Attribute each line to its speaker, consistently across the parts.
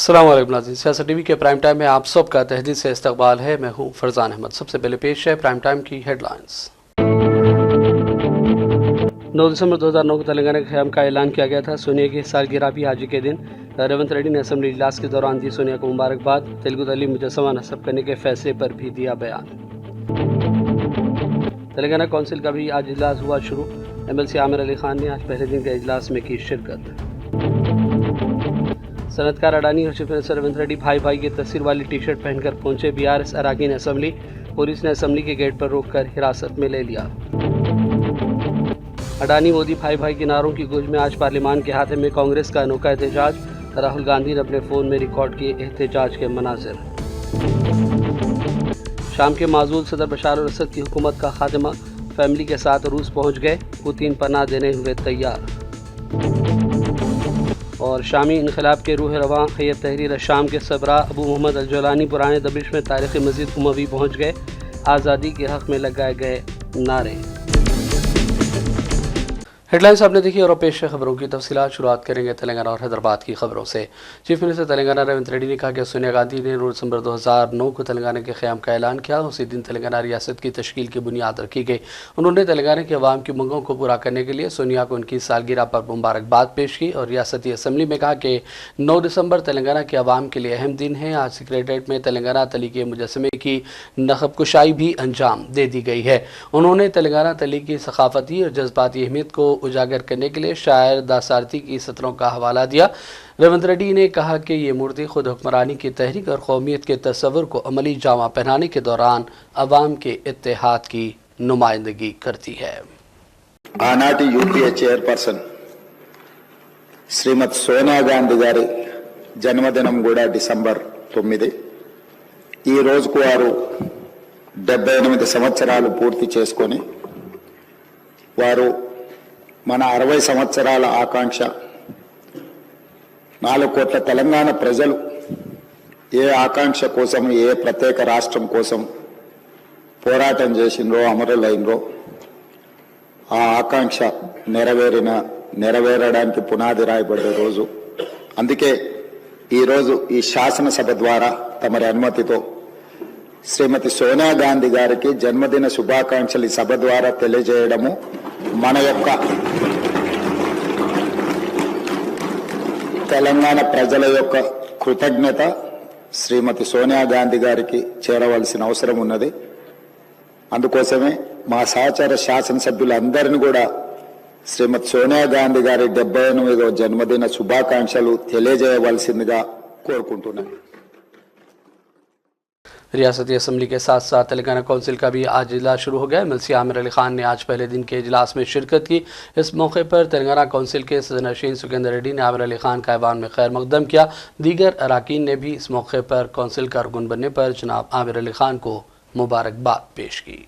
Speaker 1: अस्सलाम वालेकुम नाज़रीन, सियासत टीवी के प्राइम टाइम में आप सबका तहदीद से इस्तकबाल है। मैं हूं फरजान अहमद। सबसे पहले पेश है प्राइम टाइम की हेडलाइंस। 9 दिसंबर 2009 को तेलंगाना के क़याम का ऐलान किया गया था। सोनिया की सालगिरह भी आज ही के दिन। रेवंत रेड्डी ने असेंबली इजलास के दौरान दी सोनिया को मुबारकबाद। तेलुगु तल्ली मुजस्समा नस्ब करने के फैसले पर भी दिया बयान। तेलंगाना कौंसिल का भी आज इजलास हुआ शुरू। MLC आमिर अली खान ने आज पहले दिन के इजलास में की शिरकत। सनतकार अडानी और चीफ मिनिस्टर रेवंत रेड्डी भाई भाई की तस्वीर वाली टी शर्ट पहनकर पहुंचे BRS अराकीन असेंबली। पुलिस ने असेंबली के गेट पर रोककर हिरासत में ले लिया। अडानी मोदी भाई भाई के नारों की गूंज में आज पार्लियामान के हाथे में कांग्रेस का अनोखा एहतजाज। राहुल गांधी ने अपने फ़ोन में रिकॉर्ड किए एहतजाज के मनाजिर। शाम के माजूल सदर बशार अल-असद की हुकूमत का खात्मा। फैमिली के साथ रूस पहुंच गए। पुतिन पनाह देने हुए तैयार। और शामी इनकलाब के रूह रवां खैर तहरीर शाम के सबरा अबू मोहम्मद अल-जलानी पुराने दबिश में तारीख़ मस्जिद उमवी पहुँच गए। आज़ादी के हक़ में लगाए गए नारे। हेडलाइंस आपने देखी और पेश खबरों की तफसीलात। शुरुआत करेंगे तेलंगाना और हैदराबाद की खबरों से। चीफ मिनिस्टर तेलंगाना रेवंत रेड्डी ने कहा कि सोनिया गांधी ने 9 दिसंबर 2009 को तेलंगाना के क़याम का ऐलान किया। उसी दिन तेलंगाना रियासत की तश्कील की बुनियाद रखी गई। उन्होंने तेलंगाना के अवाम की मंगों को पूरा करने के लिए सोनिया को उनकी सालगिरह पर मुबारकबाद पेश की और रियासती असम्बली में कहा कि 9 दिसंबर तेलंगाना के अवाम के लिए अहम दिन है। आज सेक्रेटरीट में तेलंगाना तली के मुजस्समे की नखब कुशाई भी अंजाम दे दी गई है। उन्होंने तेलंगाना तली की सकाफती और जज्बाती अहमियत को उजागर करने के लिए शायर दासारथी की सत्रों का हवाला दिया। रेवंत रेड्डी ने कहा कि ये मूर्ति खुद हुक्मरानी की तहरीक और कौमियत के तस्वुर को अमली जामा पहनाने के दौरान अवाम के इत्तेहाद की नुमाइंदगी करती है।
Speaker 2: आनाटी यूपीए चेयरपर्सन श्रीमती सोनिया गांधी गारी जन्मदिनं కూడా డిసెంబర్ 9। ఈ రోజుకు వారు 78 సంవత్సరాలు పూర్తి చేసుకొని వారు మన 60 సంవత్సరాల ఆకాంక్ష 4 కోట్ల తెలంగాణ ప్రజలు ఏ ఆకాంక్ష కోసం ఏ ప్రత్యేక రాష్ట్రం కోసం పోరాటం చేసిండ్రో అమరులైనరో ఆ ఆకాంక్ష నెరవేరడానికి పునాది రాయబడే రోజు। అందుకే ఈ రోజు ఈ శాసనసభ ద్వారా తమరి అనుమతితో శ్రీమతి సోనియా గాంధీ గారికి జన్మదిన శుభాకాంక్షలు ఈ సభ ద్వారా తెలియజేయడము మన యొక్క తెలంగాణ ప్రజల యొక్క కృతజ్ఞత శ్రీమతి సోనియా గాంధీ గారికి చేరవలసిన అవసరం ఉన్నది। అందుకోసమే మా సహచర శాసనసభ్యులందరినీ కూడా శ్రీమతి సోనియా గాంధీ గారి 78వ జన్మదిన శుభాకాంక్షలు తెలియజేయవలసిందిగా కోరుకుంటున్నాను।
Speaker 1: रियासती असम्बली के साथ साथ तेलंगाना कौंसिल का भी आज इजलास शुरू हो गया। MLC आमिर अली खान ने आज पहले दिन के इजलास में शिरकत की। इस मौके पर तेलंगाना कौंसिल के सदर नशीन सुखेंद्र रेड्डी ने आमिर अली खान का ऐवान में खैर मकदम किया। दीगर अराकीन ने भी इस मौके पर कौंसिल का रुकन बनने पर जनाब आमिर अली खान को मुबारकबाद पेश की।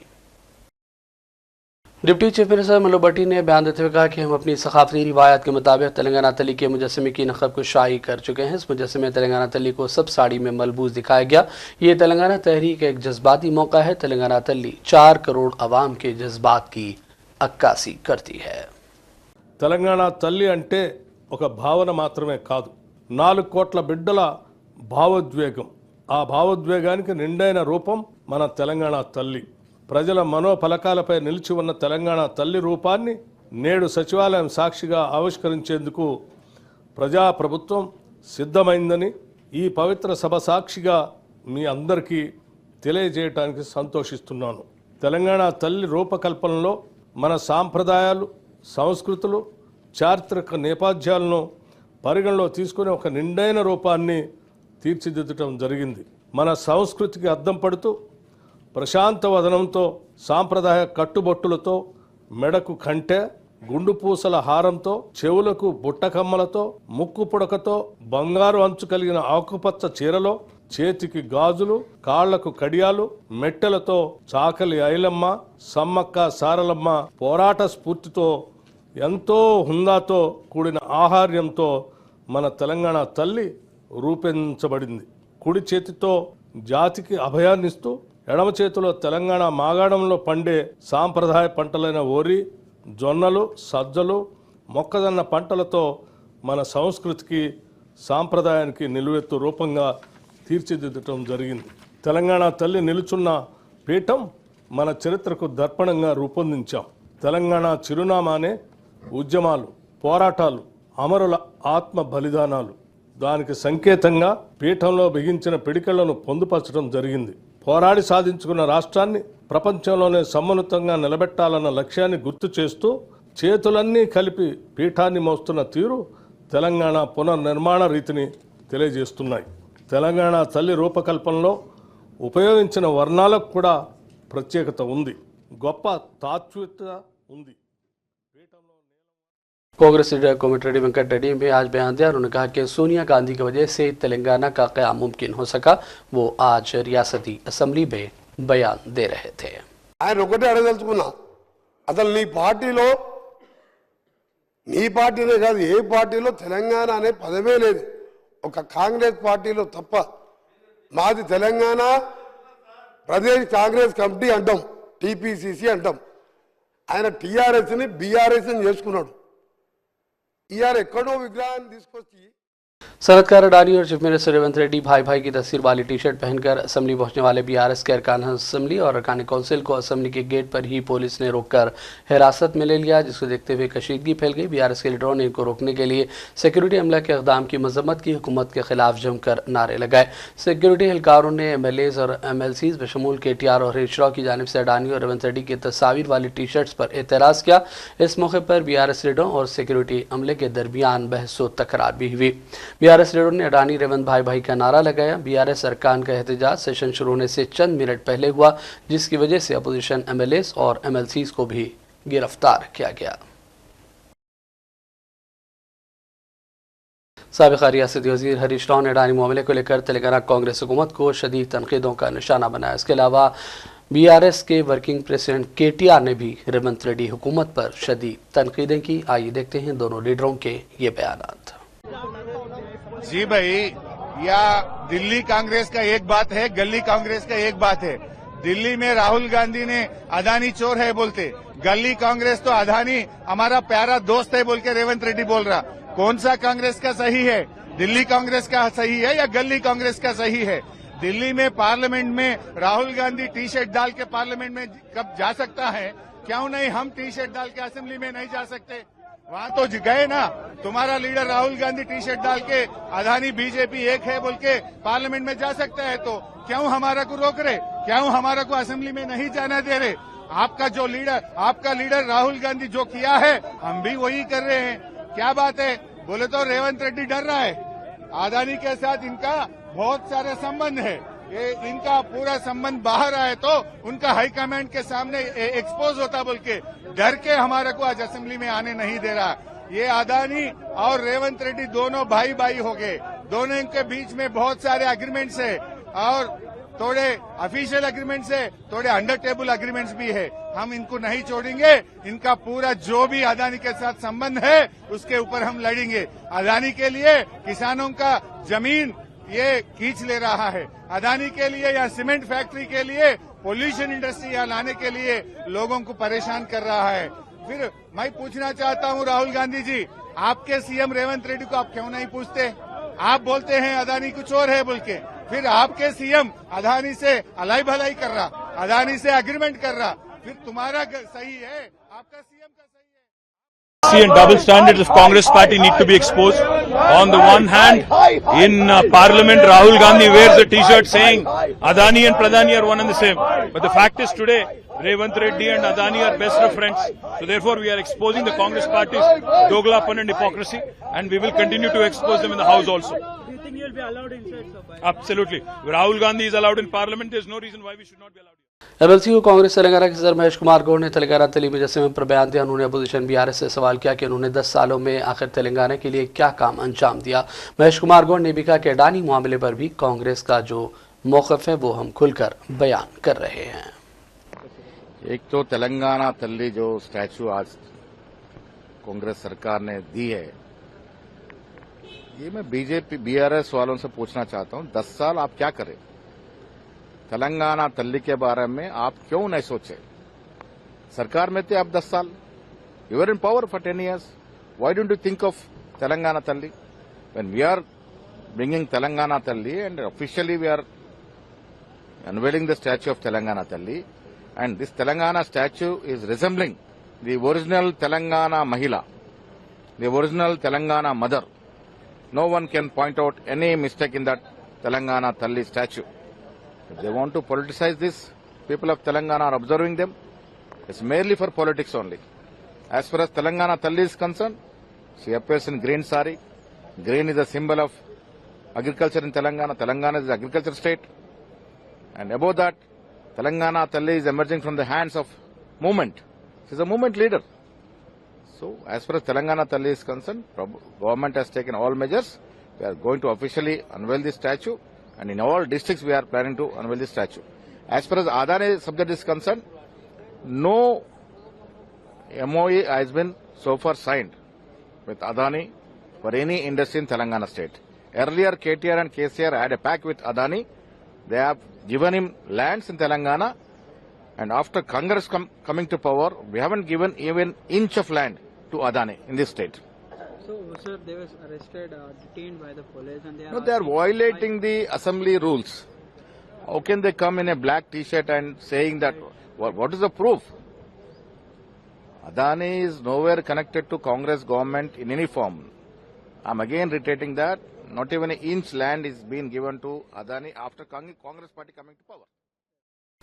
Speaker 1: डिप्टी चीफ मिनिस्टर मल्लू भट्टी ने बयान देते हुए कहा कि हम अपनी सकाफती रिवायत के मुताबिक तेलंगाना तली के मुजस्समे की नखब कुशाई कर चुके हैं। इस मुजस्समे तेलंगाना तली को सब साड़ी में मलबूस दिखाया गया। ये तेलंगाना तहरीक एक जज्बाती मौका है। तेलंगाना तली 4 करोड़ अवाम के जज्बात की अक्कासी करती है।
Speaker 3: తెలంగాణ తల్లి అంటే ఒక భావన మాత్రమే కాదు, 4 కోట్ల బిడ్డల భావోద్వేగం। ఆ భావోద్వేగానికి నిండైన రూపం మన తెలంగాణ తల్లి। ప్రజల మనోఫలకాలపై నిలిచి ఉన్న తెలంగాణ తల్లి రూపాన్ని నేడు సచివాలయం సాక్షిగా ఆవిష్కరించేందుకు ప్రజాప్రభుత్వం సిద్ధమైందని ఈ పవిత్ర సభ సాక్షిగా మీ అందరికీ తెలియజేయడానికి సంతోషిస్తున్నాను। తెలంగాణ తల్లి రూపకల్పనలో మన సాంప్రదాయాలు, సంస్కృతులు, చారిత్రక నేపథ్యాలను పరిగణలో తీసుకుని ఒక నిండైన రూపాన్ని తీర్చిదిద్దటం జరిగింది। మన సంస్కృతికి అద్దం పడుతూ ప్రశాంత వదనంతో, సాంప్రదాయ కట్టుబొట్టులతో, మెడకు కంటె, గుండు పూసల హారంతో, చెవులకు బుట్టకమ్మలతో, ముక్కు పుడకతో, బంగారు అంచు కలిగిన ఆకుపచ్చ చీరలో, చేతికి గాజులు, కాళ్లకు కడియాలు, మెట్టెలతో చాకలి ఐలమ్మ, సమ్మక్క సారలమ్మ పోరాట స్ఫూర్తితో, ఎంతో హుందాతో కూడిన ఆహార్యంతో మన తెలంగాణ తల్లి రూపొందించబడింది। కుడి చేతితో జాతికి అభయాన్నిస్తూ ఎడమ చేతిలో తెలంగాణ మాగాణంలో పండే సాంప్రదాయ పంటలైన వరి, జొన్నలు, సజ్జలు, మొక్కజొన్న పంటలతో మన సంస్కృతికి సాంప్రదాయానికి నిలువెత్తు రూపంగా తీర్చిదిద్దటం జరిగింది. తెలంగాణ తల్లి నిలుచున్న పీఠం మన చరిత్రకు దర్పణంగా రూపొందించాం. తెలంగాణ చిరునామానే ఉద్యమాలు, పోరాటాలు, అమరుల ఆత్మ బలిదానాలు. దానికి సంకేతంగా పీఠంలో బిగించిన పిడికలను పొందుపరచడం జరిగింది. పోరాడి సాధించుకున్న రాష్ట్రాన్ని ప్రపంచంలోనే సమున్నతంగా నిలబెట్టాలన్న లక్ష్యాన్ని గుర్తు చేస్తూ చేతులన్నీ కలిపి పీఠాన్ని మోస్తున్న తీరు తెలంగాణ పునర్నిర్మాణ రీతిని తెలియజేస్తున్నాయి. తెలంగాణ తల్లి రూపకల్పనలో ఉపయోగించిన వర్ణాలకు కూడా ప్రత్యేకత ఉంది, గొప్ప తాత్వికత ఉంది.
Speaker 1: कांग्रेस लीडर कोमटिरेड्डी वेंकट रेड्डी ने आज बयान दिया। उन्होंने कहा कि सोनिया गांधी की वजह से तेलंगाना का क़याम मुमकिन हो सका। वो आज रियासती असेंबली में बयान दे रहे थे।
Speaker 4: ఆయన ఒకటే అడగదలుచుకున్నా, అసలు నీ పార్టీలో, నీ పార్టీనే కాదు ఏ పార్టీలో తెలంగాణ అనే పదమే లేదు, ఒక కాంగ్రెస్ పార్టీలో తప్ప. మాది తెలంగాణ ప్రదేశ్ కాంగ్రెస్ కమిటీ అంటాం, టీపీసీసీ అంటాం. ఆయన టీఆర్ఎస్ని బీఆర్ఎస్ని చేసుకున్నాడు. ఇయాల ఎక్కడో విగ్రహాన్ని తీసుకొచ్చి
Speaker 1: सरदकार अडानी और चीफ मिनिस्टर रेवंत रेड्डी भाई भाई की तस्वीर वाली टी शर्ट पहनकर असेंबली पहुंचने वाले बीआरएस के अरकान असेंबली और अरकान काउंसिल को असेंबली के गेट पर ही पुलिस ने रोककर हिरासत में ले लिया, जिसको देखते हुए कशीदगी फैल गई। बीआरएस के लीडरों ने इनको रोकने के लिए सिक्योरिटी अमला के इक़दाम की मजम्मत की, हुकूमत के खिलाफ जमकर नारे लगाए। सिक्योरिटी एहलकारों ने एमएलएज और एमएलसीज बशमूल केटीआर और हरीश राव की जानिब से अडानी और रेवंत रेड्डी की तस्वीर वाली टी शर्ट्स पर एतराज़ किया। इस मौके पर बीआरएस लीडरों और सिक्योरिटी अमले के दरमियान बहस व तकरार भी हुई। बीआरएस लीडरों ने अडानी रेवंत भाई भाई का नारा लगाया। बीआरएस अरकान का एहतजाज सेशन शुरू होने से चंद मिनट पहले हुआ, जिसकी वजह से अपोजिशन एमएलएस और एमएलसीज को भी गिरफ्तार किया गया। साबिक़ा रियासती वज़ीर हरीश राव ने अडानी मामले को लेकर तेलंगाना कांग्रेस हुकूमत को शदीद तनक़ीदों का निशाना बनाया। इसके अलावा बीआरएस के वर्किंग प्रेसिडेंट केटीआर ने भी रेवंत रेड्डी हुकूमत पर शदीद तनक़ीदें की। आइए देखते हैं दोनों लीडरों के ये बयान।
Speaker 5: जी भाई, या दिल्ली कांग्रेस का एक बात है, गली कांग्रेस का एक बात है। दिल्ली में राहुल गांधी ने अडानी चोर है बोलते, गली कांग्रेस तो अडानी हमारा प्यारा दोस्त है बोल के रेवंत रेड्डी बोल रहा। कौन सा कांग्रेस का सही है? दिल्ली कांग्रेस का सही है या गली कांग्रेस का सही है? दिल्ली में पार्लियामेंट में राहुल गांधी टी शर्ट डाल के पार्लियामेंट में कब जा सकता है? क्यों नहीं हम टी शर्ट डाल के असेंबली में नहीं जा सकते? वहां तो गए ना, तुम्हारा leader Rahul Gandhi T shirt डाल के अडानी बीजेपी एक है बोल के पार्लियामेंट में जा सकता है, तो क्यों हमारा को रोक रहे? क्यों हमारा को असेंबली में नहीं जाना दे रहे? आपका लीडर राहुल गांधी जो किया है हम भी वही कर रहे हैं। क्या बात है? बोले तो रेवंत रेड्डी डर रहा है। अडानी के साथ इनका बहुत सारे संबंध है, ये इनका पूरा संबंध बाहर आए तो उनका हाईकमांड के सामने एक्सपोज होता बोल के डर के हमारे को आज असेंबली में आने नहीं दे रहा। ये अडानी और रेवंत रेड्डी दोनों भाई भाई हो गए, दोनों के बीच में बहुत सारे एग्रीमेंट्स है और थोड़े ऑफिशियल एग्रीमेंट्स है, थोड़े अंडर टेबल एग्रीमेंट्स भी है। हम इनको नहीं छोड़ेंगे। इनका पूरा जो भी अडानी के साथ संबंध है उसके ऊपर हम लड़ेंगे। अडानी के लिए किसानों का जमीन ये खींच ले रहा है, अडानी के लिए या सीमेंट फैक्ट्री के लिए पोल्यूशन इंडस्ट्री यहाँ लाने के लिए लोगों को परेशान कर रहा है। फिर मैं पूछना चाहता हूँ राहुल गांधी जी, आपके सीएम रेवंत रेड्डी को आप क्यों नहीं पूछते? आप बोलते हैं अडानी कुछ और है बोल के, फिर आपके सीएम अडानी से अलाई भलाई कर रहा, अडानी से एग्रीमेंट कर रहा, फिर तुम्हारा सही है? आपका सीएम का सही है?
Speaker 6: And double standards of Congress party need to be exposed. On the one hand, in Parliament, Rahul Gandhi wears a T-shirt saying Adani and Pradhani are one and the same. But the fact is today, Revanth Reddy and Adani are best of friends. So therefore, we are exposing the Congress party's doglapan and hypocrisy, and we will continue to expose them in the House also.
Speaker 7: Do you think you will be allowed inside, sir?
Speaker 6: Absolutely. Rahul Gandhi is allowed in Parliament. There is no reason why we should not be allowed.
Speaker 1: MLC को कांग्रेस तेलंगाना के सदर महेश कुमार गौड़ ने तेलंगाना तली मुजस्सिमे पर बयान दिया। उन्होंने opposition BRS से सवाल किया कि उन्होंने 10 सालों में आखिर तेलंगाना के लिए क्या काम अंजाम दिया। महेश कुमार गौड़ ने भी कहा कि अडानी मामले पर भी कांग्रेस का जो मौक़िफ़ है वो हम खुलकर बयान कर रहे हैं।
Speaker 5: एक तो तेलंगाना तल्ली जो स्टैचू आज कांग्रेस सरकार ने दी है, ये मैं बीजेपी बीआरएस वालों से पूछना चाहता हूं, 10 साल आप क्या करें? तेलंगाना तल्ली के बारे में आप क्यों नहीं सोचे? सरकार में थे आप 10 साल, you were in power for 10 years. Why don't you think of Telangana Talli? When we are bringing Telangana Talli, and officially we are unveiling the statue of Telangana Talli. And this Telangana statue is resembling the original Telangana Mahila, the original Telangana mother. No one can point out any mistake in that Telangana Talli statue. If they want to politicize this, people of Telangana are observing them. It's merely for politics only. As far as Telangana Talli is concerned, she appears in green sari. Green is a symbol of agriculture in Telangana. Telangana is an agriculture state. And above that, Telangana Talli is emerging from the hands of movement. She is a movement leader. So, as far as Telangana Talli is concerned, government has taken all measures. We are going to officially unveil this statue, and in all districts we are planning to unveil this statue. As far as Adani subject is concerned, no MOE has been so far signed with Adani for any industry in Telangana state. Earlier, KTR and KCR had a pact with Adani. They have given him lands in Telangana, and after Congress coming to power, we haven't given even inch of land to Adani in this state.
Speaker 7: So, sir, they were arrested, detained by the police, and they are.
Speaker 5: No, they are violating the assembly rules. How can they come in a black T-shirt and saying that? What is the proof? Adani is nowhere connected to Congress government in any form. I'm again reiterating that not even an inch land is being given to Adani after Congress party coming to power.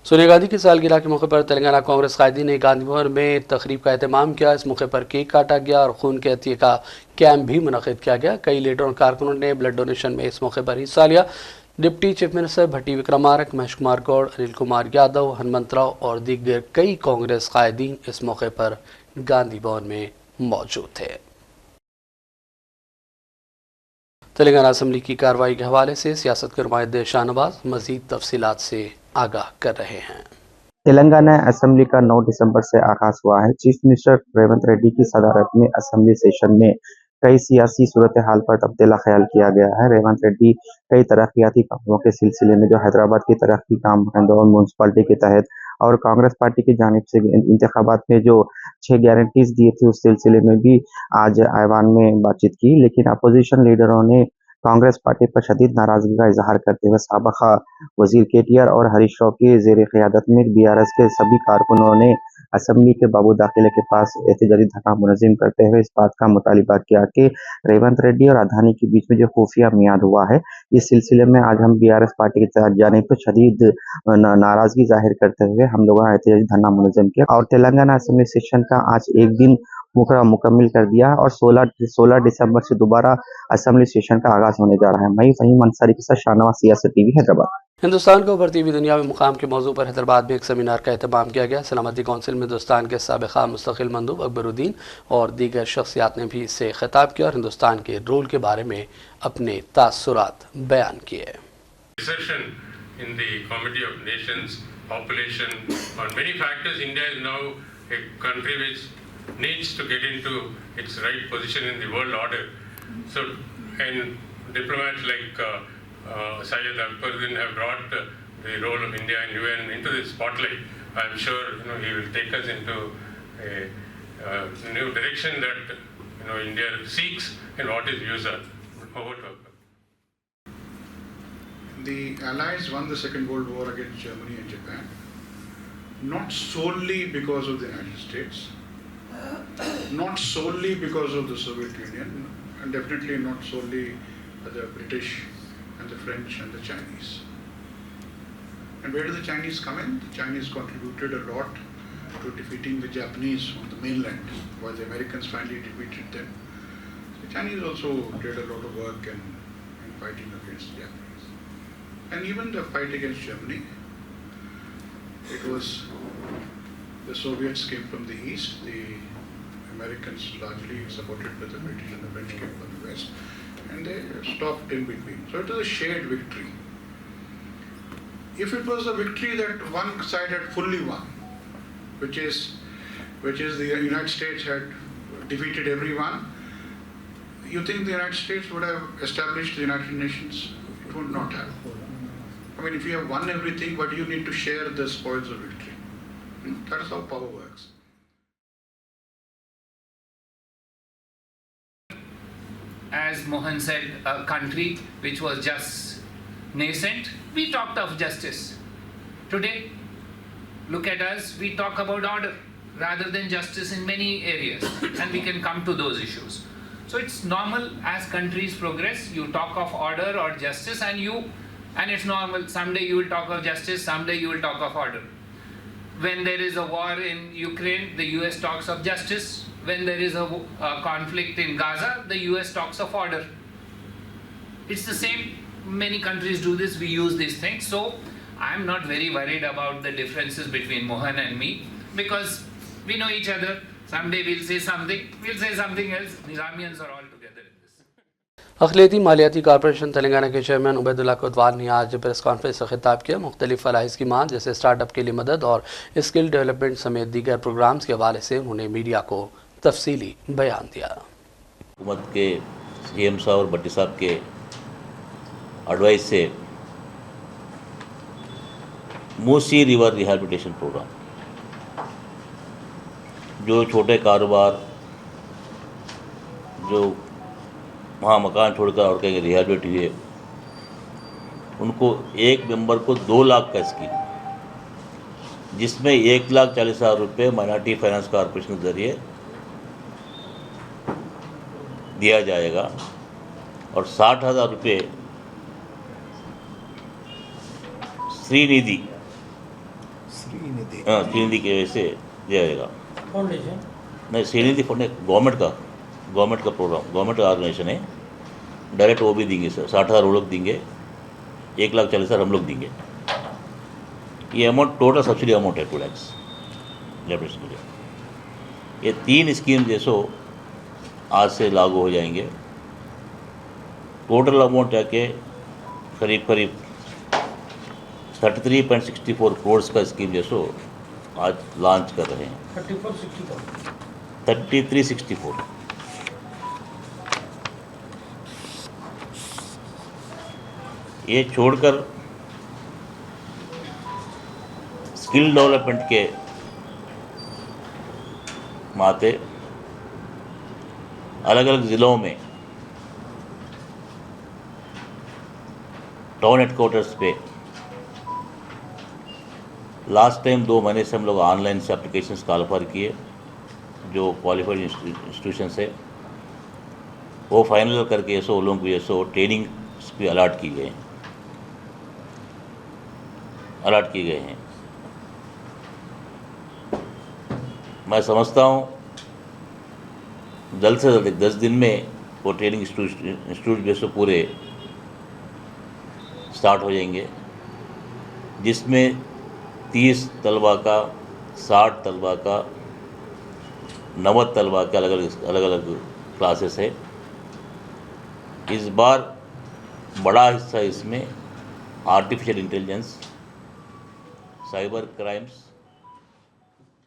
Speaker 1: Sonia Gandhi की सालगिरह के मौके पर तेलंगाना कांग्रेस कायदीन ने गांधी भवन में तकरीब का एहतमाम किया। इस मौके पर केक काटा गया और खून के अतिये का कैंप भी मुनक़िद किया गया। कई लीडरों और कारकुनों ने ब्लड डोनेशन में इस मौके पर हिस्सा लिया। डिप्टी चीफ मिनिस्टर भट्टी विक्रमारक, महेश कुमार गौड़, अनिल कुमार यादव, हनुमंतराव और दीगर कई कांग्रेस कायदीन इस मौके पर गांधी भवन में मौजूद थे। तेलंगाना असम्बली की कार्रवाई के हवाले से सियासत के नुमाइंदे शाहनवाज मजीद तफसीलात से आगाह कर रहे हैं।
Speaker 8: तेलंगाना असेंबली का 9 दिसंबर से आगाज हुआ है। चीफ मिनिस्टर रेवंत रेड्डी की सदारत में असेंबली सेशन में कई सियासी सूरत हाल पर तब्दीला ख्याल किया गया है। रेवंत रेड्डी कई तरक्याती कामों के सिलसिले में जो हैदराबाद की तरक्की काम इंदौर म्यूनसिपालिटी के तहत और कांग्रेस पार्टी की जानिब से इंतखाबात में जो 6 गारंटीज दिए थे उस सिलसिले में भी आज ऐवान में बातचीत की, लेकिन अपोजिशन लीडरों ने कांग्रेस पार्टी पर शदीद नाराजगी का इजहार करते हुए साबका वजीर केटीआर और हरीश राव की जेर क़यादत में बीआरएस के सभी कारकुनों ने असेंबली के बाबू दाखिले के पास एहतजाजी धरना मुनज़्ज़म करते हुए इस बात का मुतालिबा किया कि रेवंत रेड्डी और अदानी के बीच में जो खुफिया मियाद हुआ है, इस सिलसिले में आज हम बीआरएस पार्टी की जानिब से शदीद नाराजगी जाहिर करते हुए हम लोगों ने एहतजाजी धरना मुनज़्ज़म किया और तेलंगाना असेंबली सेशन का आज एक दिन मुकम्मल कर दिया और 16 दिसंबर से दोबारा असेंबली सेशन का आगाज होने जा रहा है। मैं फहीम अंसारी के साथ शाहनवाज, सियासत टीवी, हैदराबाद।
Speaker 1: हिंदुस्तान को उभरती हुई दुनिया में मुकाम के मौजू पर हैदराबाद में एक सेमिनार का एहतमाम किया गया। सलामती कौंसिल में हिंदुस्तान के साबिक़ा मुस्तकिल मंदूब अकबरुद्दीन और दीगर शख्सियात ने भी इससे खिताब किया और हिंदुस्तान के रोल के बारे में अपने तासुरात बयान किए।
Speaker 9: In the Committee of Nations, population, on many factors, India is now a country which needs to get into its right position in the world order. So, and diplomats like Syed Akbaruddin have brought the role of India and UN into the spotlight. I'm sure he will take us into a new direction that India seeks and what his views are. Over to Akbar.
Speaker 10: The Allies won the Second World War against Germany and Japan, not solely because of the United States, not solely because of the Soviet Union, and definitely not solely the British and the French and the Chinese. And where did the Chinese come in? The Chinese contributed a lot to defeating the Japanese on the mainland, while the Americans finally defeated them. The Chinese also did a lot of work in fighting against the Japanese. And even the fight against Germany, it was the Soviets came from the east, the Americans largely supported by the British, and the French came from the west, and they stopped in between. So it was a shared victory. If it was a victory that one side had fully won, which is the United States had defeated everyone, you think the United States would have established the United Nations? It would not have. I mean, if you have won everything, but you need to share the spoils of victory. That is how power works.
Speaker 11: as Mohan said, a country which was just nascent, we talked of justice. Today, look at us, we talk about order rather than justice in many areas, and we can come to those issues. So it's normal as countries progress, you talk of order or justice, and it's normal. Someday you will talk of justice, someday you will talk of order. When there is a war in Ukraine, the US talks of justice. When there is a conflict in Gaza, the US talks of order. It's the same. Many countries do this. We use these things. So I'm not very worried about the differences between Mohan and me, because we know each other. Someday we'll say something else. Nizamians are all together in this.
Speaker 1: अक़लियती मालियाती corporation Telangana के chairman Ubaidullah कोतवाल ने आज press conference से खिताब किया। मुख्तलिफ फलाही स्कीमात जैसे स्टार्टअप के लिए मदद और स्किल डेवलपमेंट समेत दीगर प्रोग्राम्स के हवाले से उन्होंने मीडिया को तफसीली बयान दिया।
Speaker 12: हुकूमत के CM साहब और भट्टी साहब के एडवाइस से मूसी रिवर रिहैबिलिटेशन प्रोग्राम, जो छोटे कारोबार जो वहाँ मकान छोड़कर और कहीं रिहैबिलिट हुए, उनको एक मेंबर को 2 लाख का स्कीम, जिसमें 1,40,000 रुपये माइनॉरिटी फाइनेंस कॉर्पोरेशन के ज़रिए दिया जाएगा और 60,000 रुपये श्रीनिधि की वजह से दिया जाएगा। नहीं, श्रीनिधि फंड गवर्नमेंट का प्रोग्राम, गवर्नमेंट का ऑर्गेनाइजेशन है। डायरेक्ट वो भी देंगे सर, 60,000 वो लोग देंगे, 1,40,000 हम लोग देंगे। ये अमाउंट टोटल सब्सिडी अमाउंट है 2 लाख लेबरेशन के लिए। ये 3 स्कीम जैसो आज से लागू हो जाएंगे। टोटल अमाउंट आके करीब 33.64 करोड़ का स्कीम जैसो आज लॉन्च कर रहे हैं। 3364। ये छोड़कर स्किल डेवलपमेंट के माते अलग अलग ज़िलों में टाउन हेडक्वार्टर्स पे लास्ट टाइम 2 महीने से हम लोग ऑनलाइन से एप्लीकेशंस कॉल किए। जो क्वालिफाइड इंस्टीट्यूशंस है वो फाइनल करके ऐसो लोगों को ऐसो ट्रेनिंग्स भी अलॉट किए हैं। मैं समझता हूँ जल्द से जल्द 10 दिन में वो ट्रेनिंग इंस्टीट्यूट जैसे पूरे स्टार्ट हो जाएंगे, जिसमें 30 तलबा का, 60 तलबा का, 90 तलबा के अलग अलग क्लासेस है। इस बार बड़ा हिस्सा इसमें artificial intelligence, cyber crimes,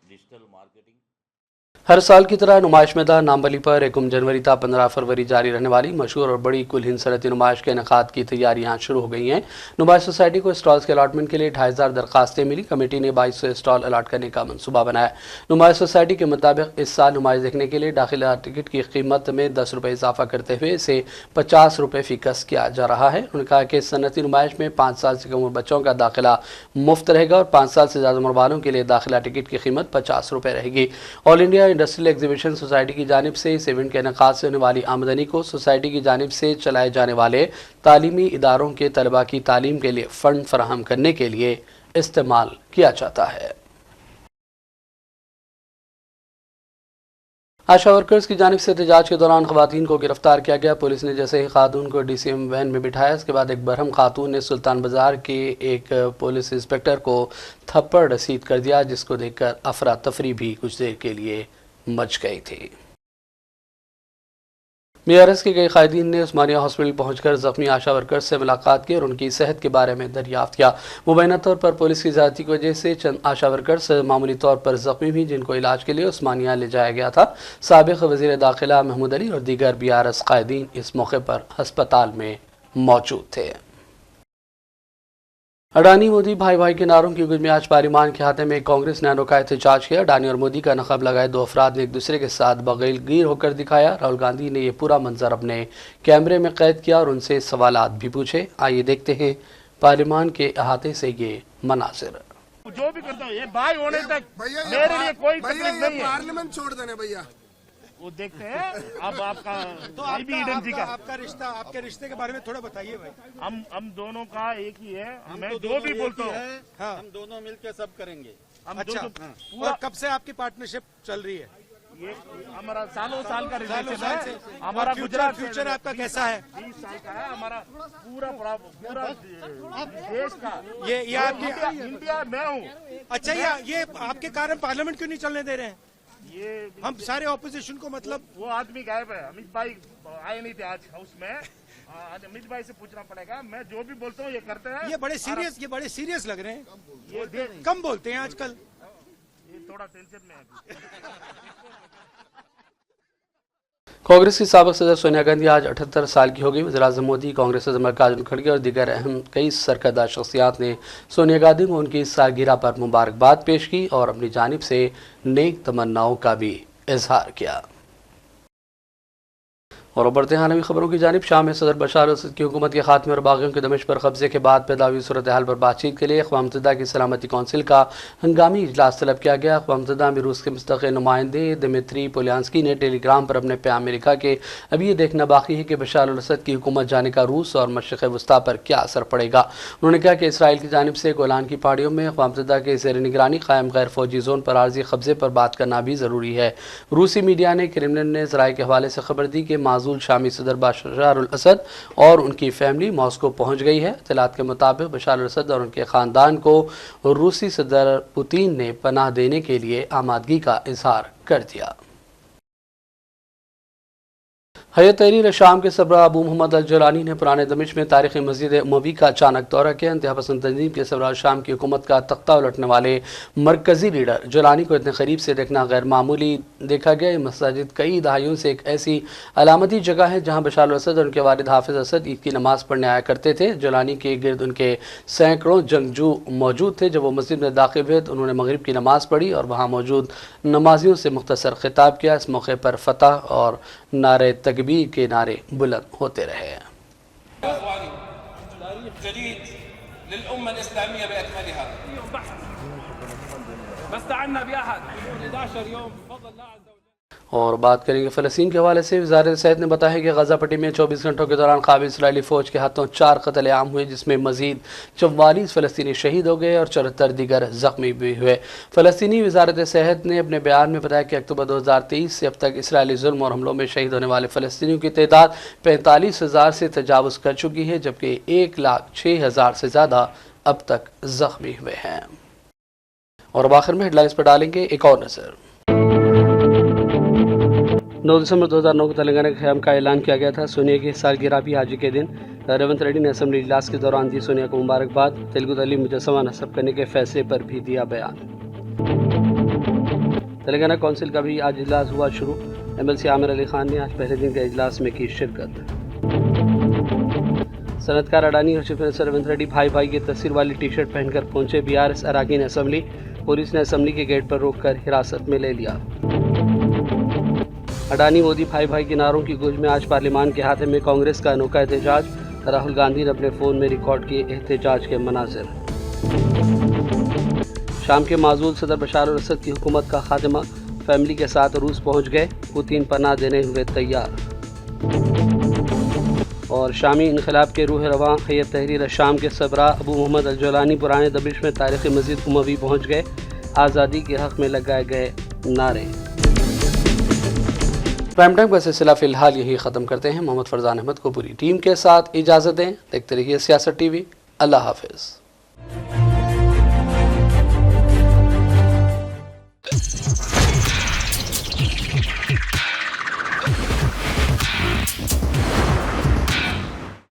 Speaker 12: digital marketing.
Speaker 1: हर साल की तरह नुमाइश मैदान नामबली पर 1 जनवरी था 15 फरवरी जारी रहने वाली मशहूर और बड़ी कुल हिंद सनअती नुमाइश के इनेकाद की तैयारियां शुरू हो गई हैं। नुमाइश सोसाइटी को स्टॉल्स के अलॉटमेंट के लिए 2,500 दरखास्तें मिली। कमेटी ने 2200 स्टॉल अलॉट करने का मनसूबा बनाया। नुमाइश सोसाइटी के मुताबिक इस साल नुमाइश देखने के लिए दाखिला टिकट की कीमत में 10 रुपये इजाफा करते हुए इसे 50 रुपये फ़ीकस किया जा रहा है। उन्होंने कहा कि सनअती नुमाइश में 5 साल से कम उम्र बच्चों का दाखिला मुफ्त रहेगा और 5 साल से ज़्यादा उम्र वालों के लिए दाखिला टिकट की कीमत 50 रुपये रहेगी। All India industrial exhibition society की जानिब से इस इवेंट के इनेकाद से होने वाली आमदनी को सोसाइटी की जानिब से चलाए जाने वाले तालीमी इदारों के तलबा की तालीम के लिए फंड फराहम करने के लिए इस्तेमाल किया जाता है। आशा वर्कर्स की जानिब से एहतजाज के दौरान खवातीन को गिरफ्तार किया गया। पुलिस ने जैसे ही खातून को DCM वैन में बिठाया, इसके बाद एक बरहम खातून ने सुल्तान बाजार के एक पुलिस इंस्पेक्टर को थप्पड़ रसीद कर दिया, जिसको देखकर अफरा तफरी भी कुछ देर के लिए मच गई थी। BRS के कई कायदीन ने उस्मानिया हॉस्पिटल पहुंचकर जख्मी आशा वर्कर्स से मुलाकात की और उनकी सेहत के बारे में दरियाफ्त किया। मुबैना तौर पर पुलिस की ज़्यादती की वजह से चंद आशा वर्कर्स मामूली तौर पर जख्मी भी, जिनको इलाज के लिए उस्मानिया ले जाया गया था। साबिक़ वज़ीर दाखिला महमूद अली और दीगर BRS कायदीन इस मौके पर अस्पताल में मौजूद थे। अडानी मोदी भाई भाई के नारों की गुंज में आज पार्लियामान के हाथे में कांग्रेस ने अनोखा एहतजाज किया। अडानी और मोदी का नक़ब लगाए दो अफराद ने एक दूसरे के साथ बग़ैर होकर दिखाया। राहुल गांधी ने यह पूरा मंजर अपने कैमरे में कैद किया और उनसे सवालात भी पूछे। आइए देखते हैं पार्लियामान के अहाते से ये मनासिर।
Speaker 13: जो भी करता हूँ ये भाई होने तक मेरे लिए कोई तकलीफ नहीं है।
Speaker 14: पार्लियामेंट छोड़ देने भैया,
Speaker 13: वो देखते हैं। अब आपका
Speaker 14: तो आपका रिश्ता, आपके रिश्ते के बारे में थोड़ा बताइए भाई।
Speaker 13: हम दोनों का एक ही है। मैं जो भी बोलता हूँ
Speaker 14: हाँ,
Speaker 15: हम दोनों मिलकर सब करेंगे।
Speaker 14: अच्छा, और कब से आपकी पार्टनरशिप चल रही है?
Speaker 13: ये हमारा सालों साल का रिलेशन है। हमारा गुजरात
Speaker 14: फ्यूचर आपका कैसा है?
Speaker 13: 20 साल का है हमारा। पूरा देश का
Speaker 14: ये आपकी
Speaker 13: इंडिया मैं हूँ।
Speaker 14: अच्छा, ये आपके कारण पार्लियामेंट क्यों नहीं चलने दे रहे हैं?
Speaker 13: ये
Speaker 14: हम सारे ऑपोजिशन को, मतलब
Speaker 13: वो आदमी गायब है। अमित भाई आए नहीं थे आज हाउस में। आज अमित भाई से पूछना पड़ेगा। मैं जो भी बोलता हूँ ये करते हैं।
Speaker 14: ये बड़े सीरियस लग रहे हैं। ये कम बोलते हैं आजकल।
Speaker 13: ये थोड़ा टेंशन में है।
Speaker 1: कांग्रेस की साबिक सदर सोनिया गांधी आज 78 साल की हो गई। वज़ीर-ए-आज़म मोदी, कांग्रेस सदर मल्लिकार्जुन खड़गे और दीगर अहम कई सरकर्दा शख्सियात ने सोनिया गांधी को उनकी सालगिरह पर मुबारकबाद पेश की और अपनी जानिब से नेक तमन्नाओं का भी इजहार किया। और बढ़ते हैं आलमी खबरों की जानिब। शाम में सदर बशार असद की हुकूमत के खात्मे और बागियों के दमिश्क पर कब्जे के बाद पैदा हुई सूरत हाल पर बातचीत के लिए अक़वाम मुत्तहिदा की सलामती कौंसिल का हंगामी इजलास तलब किया गया। अक़वाम मुत्तहिदा में रूस के मुस्तक़िल नुमाइंदे दिमित्री पोलियांस्की ने टेलीग्राम पर अपने प्याम में लिखा कि अभी ये देखना बाकी है कि बशार अल असद की हुकूमत जाने का रूस और मशरिक़ वस्ता पर क्या असर पड़ेगा। उन्होंने कहा कि इसराइल की जानिब से गोलान की पहाड़ियों में अक़वाम मुत्तहिदा के ज़ेर निगरानी कायम गैर फौजी जोन पर आर्जी कब्जे पर बात करना भी ज़रूरी है। रूसी मीडिया ने क्रेमलिन ने ज़राए के हवाले से खबर दी कि माजूल शामी सदर बशार अल असद और उनकी फैमिली मॉस्को पहुंच गई है। इत्तलात के मुताबिक बशार अल असद और उनके ख़ानदान को रूसी सदर पुतिन ने पनाह देने के लिए आमादगी का इजहार कर दिया। हयत तहरीर शाम के सरबराह अबू मोहम्मद अल जलानी ने पुराने दमिश्क में तारीख़ी मस्जिद उमवी का अचानक दौरा किया। इंतहा पसंद तंजीम के सरबराह शाम की हुकूमत का तख्ता उलटने वाले मरकजी लीडर जलानी को इतने करीब से देखना गैर मामूली देखा गया। ये मस्जिद कई दहाइयों से एक ऐसी अलामती जगह है जहाँ बशार अल असद और उनके वालिद हाफिज असद ईद की नमाज पढ़ने आया करते थे। जलानी के गिर्द उनके सैकड़ों जंगजू मौजूद थे। जब वो मस्जिद में दाखिल हुए तो उन्होंने मगरिब की नमाज पढ़ी और वहाँ मौजूद नमाजियों से मुख्तसर खिताब किया। इस मौके पर फतह और नारे तकबीर के नारे बुलंद होते रहे। और बात करेंगे फ़लस्तीन के हवाले से। वज़ारत सेहत ने बताया कि गजा पट्टी में 24 घंटों के दौरान क़ाबिल इसराइली फ़ौज के हाथों 4 कत्ल आम हुए, जिसमें मज़ीद 44 फ़लस्तीनी शहीद हो गए और 74 दीगर ज़ख्मी भी हुए। फ़लस्तीनी वज़ारत सेहत ने अपने बयान में बताया कि अक्टूबर 2023 से अब तक इसराइली जुल्म और हमलों में शहीद होने वाले फ़लस्तीनियों की तादाद 45,000 से तजावुज़ कर चुकी है, जबकि 1,06,000 से ज़्यादा अब तक ज़ख्मी हुए हैं। और अब आखिर में हेडलाइंस पर डालेंगे एक और नज़र। 9 दिसंबर 2009 को तेलंगाना के क़याम का ऐलान किया गया था। सोनिया की सालगिरह भी आज के दिन। रेवंत रेड्डी ने असेंबली इजलास के दौरान दी सोनिया को मुबारकबाद। तेलुगु तली मुजस्समा नस्ब करने के फैसले पर भी दिया बयान। तेलंगाना कौंसिल का भी आज इजलास हुआ शुरू। MLC आमिर अली खान ने आज पहले दिन के इजलास में की शिरकत। सनतकार अडानी और चीफ मिनिस्टर रेवंत रेड्डी भाई भाई की तस्वीर वाली टी शर्ट पहनकर पहुंचे BRS अराकीन असेंबली। पुलिस ने असेंबली के गेट पर रोककर हिरासत में ले लिया। अडानी मोदी भाई भाई के नारों की गूंज में आज पार्लियामान के हाथे में कांग्रेस का अनोखा एहतजाज। राहुल गांधी ने अपने फ़ोन में रिकॉर्ड किए एहतजाज के मनाज़िर। शाम के माजूल सदर बशार अल असद की हुकूमत का खात्मा, फैमिली के साथ रूस पहुंच गए, पुतिन पनाह देने हुए तैयार। और शामी इनकलाब के रूह रवां हयत तहरीर शाम के सरबराह अबू मोहम्मद अल जलानी पुराने दमिश्क में तारीख़ी मस्जिद उमवी पहुँच गए। आज़ादी के हक़ में लगाए गए नारे। प्राइम टाइम का सिलसिला फ़िलहाल यही ख़त्म करते हैं। मोहम्मद फरजान अहमद को पूरी टीम के साथ इजाज़त दें। देखते रहिए सियासत TV। अल्लाह हाफ़िज़।